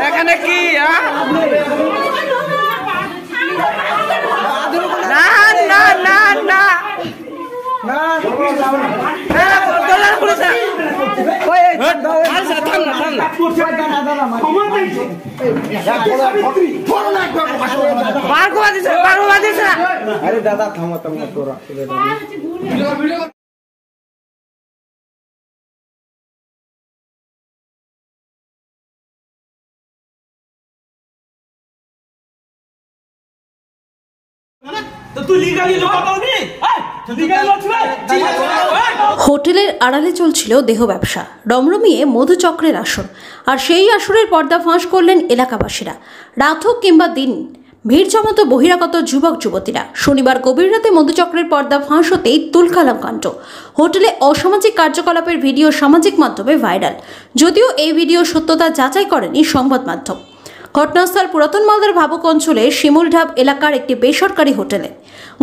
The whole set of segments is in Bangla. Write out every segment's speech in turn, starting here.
এখানে কি না না না না अरे दादा थांबा थांबा तोरा হোটেলের আড়ালে চলছিল দেহ ব্যবসা, রমরমিয়ে মধুচক্রের আসর। আর সেই আসরের পর্দা ফাঁস করলেন এলাকাবাসীরা। রাত হোক কিংবা দিন, ভিড় জমাতো বহিরাগত যুবক যুবতীরা। শনিবার গভীর রাতে মধুচক্রের পর্দা ফাঁস হতেই তুলকালাম কাণ্ড। হোটেলে অসামাজিক কার্যকলাপের ভিডিও সামাজিক মাধ্যমে ভাইরাল, যদিও এই ভিডিও সত্যতা যাচাই করেনি সংবাদ মাধ্যম। ঘটনাস্থল পুরাতন মালদার ভাবুক অঞ্চলে শিমুলঢাব এলাকার একটি বেসরকারি হোটেলে।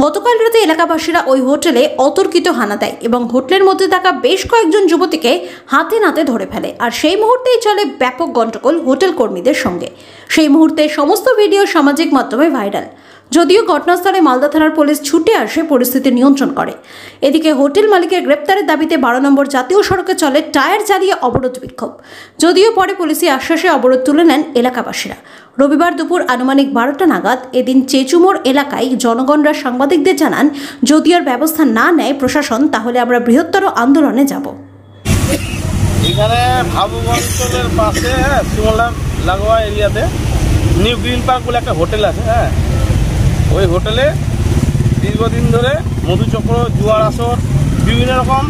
গতকাল রাতে এলাকাবাসীরা ওই হোটেলে অতর্কিত হানা দেয় এবং হোটেলের মধ্যে থাকা বেশ কয়েকজন যুবতীকে হাতে নাতে ধরে ফেলে। আর সেই মুহূর্তেই চলে ব্যাপক গন্ডগোল হোটেল কর্মীদের সঙ্গে। সেই মুহূর্তে সমস্ত ভিডিও সামাজিক মাধ্যমে ভাইরাল। যদিও ঘটনাস্থলে মালদা থানার পুলিশ ছুটে আসে পরিস্থিতি নিয়ন্ত্রণ করে। এদিকে হোটেল মালিকের গ্রেপ্তারের দাবিতে 12 নম্বর জাতীয় সড়কে চলে টায়ার জ্বালিয়ে অবরোধ বিক্ষোভ। যদিও পরে পুলিশি আশ্বাসে অবরোধ তুলে নেন এলাকাবাসীরা। রবিবার দুপুর আনুমানিক 12টা নাগাদ এদিন চেচুমোড় এলাকায় জনগণরা সাংবাদিকদের জানান, যদি আর ব্যবস্থা না নেয় প্রশাসন, তাহলে আমরা বৃহত্তর আন্দোলনে যাব। এখানে ভাবুক অঞ্চলের পাশে শিমুলঢাব লাগোয়া এরিয়াতে নিউ গ্রিন পার্ক বলে একটা হোটেল আছে। ওই হোটেলে দীর্ঘদিন ধরে মধুচক্র, জুয়ার আসর, বিভিন্ন রকম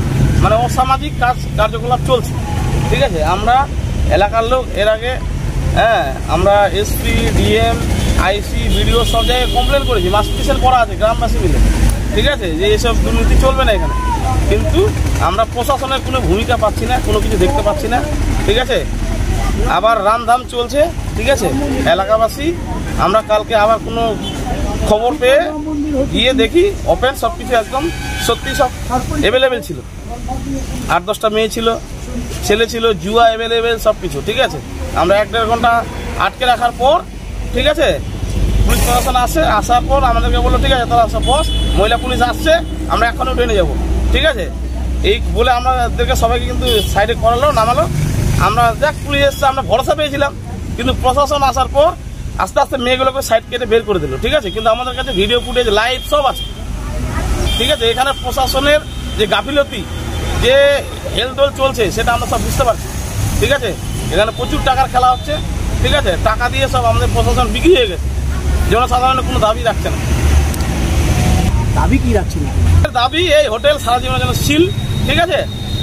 মানে অসামাজিক কার্যকলাপ চলছে। ঠিক আছে, আমরা এলাকার লোক এর আগে আমরা এসপি, ডিএম, আইসি, বিডিও সব জায়গায় কমপ্লেন করেছি, মাস পিছন করা আছে গ্রামবাসী মিলে। ঠিক আছে, যে এইসব দুর্নীতি চলবে না এখানে। কিন্তু আমরা প্রশাসনের কোনো ভূমিকা পাচ্ছি না, কোনো কিছু দেখতে পাচ্ছি না। ঠিক আছে, আবার রামধাম চলছে। ঠিক আছে, এলাকাবাসী আমরা কালকে আবার কোনো খবর পেয়ে গিয়ে দেখি ওপেন, সব কিছু একদম সত্যি সব অ্যাভেলেবেল ছিল। 8-10টা মেয়ে ছিল, ছেলে ছিল, জুয়া অ্যাভেলেবেল সব কিছু। ঠিক আছে, আমরা 1-1.5 ঘন্টা আটকে রাখার পর, ঠিক আছে, পুলিশ প্রশাসন আসার পর আমাদেরকে বললো ঠিক আছে তারা সব বস, মহিলা পুলিশ আসছে, আমরা এখনও ট্রেনে যাবো। ঠিক আছে, এই বলে আমাদেরকে সবাইকে কিন্তু সাইডে করালো, নামালো। আমরা যাক পুলিশ এসছে, আমরা ভরসা পেয়েছিলাম। কিন্তু প্রশাসন আসার পর আস্তে আস্তে মেয়েগুলোকে সাইড কেটে বের করে দিল। ঠিক আছে, কিন্তু আমাদের কাছে ভিডিও ফুটেজ, লাইভ সব আছে। ঠিক আছে, এখানে প্রশাসনের যে গাফিলতি, যে হেলদোল চলছে, সেটা আমরা সব বুঝতে পারছি। ঠিক আছে, এখানে প্রচুর টাকার খেলা হচ্ছে। ঠিক আছে, টাকা দিয়ে সব আমাদের প্রশাসন বিক্রি হয়ে গেছে। জনসাধারণের কোনো দাবি রাখছে না। দাবি কি রাখছে না? দাবি এই হোটেল সারা জীবনের জন্য সিল। ঠিক আছে,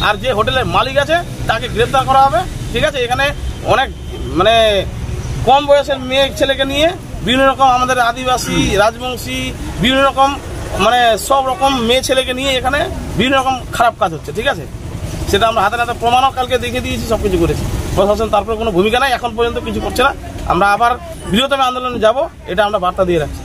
আর যে হোটেলের মালিক আছে তাকে গ্রেপ্তার করা হবে। ঠিক আছে, এখানে অনেক মানে কম বয়সের মেয়ে ছেলেকে নিয়ে বিভিন্ন রকম আমাদের আদিবাসী, রাজবংশী, বিভিন্ন রকম মানে সব রকম মেয়ে ছেলেকে নিয়ে এখানে বিভিন্ন রকম খারাপ কাজ হচ্ছে। ঠিক আছে, সেটা আমরা হাতে নাতে প্রমাণও কালকে দেখে দিয়েছি, সব কিছু করেছি। প্রশাসন তারপরে কোনো ভূমিকা নাই, এখন পর্যন্ত কিছু করছে না। আমরা আবার বৃহত্তম আন্দোলনে যাব, এটা আমরা বার্তা দিয়ে রাখছি।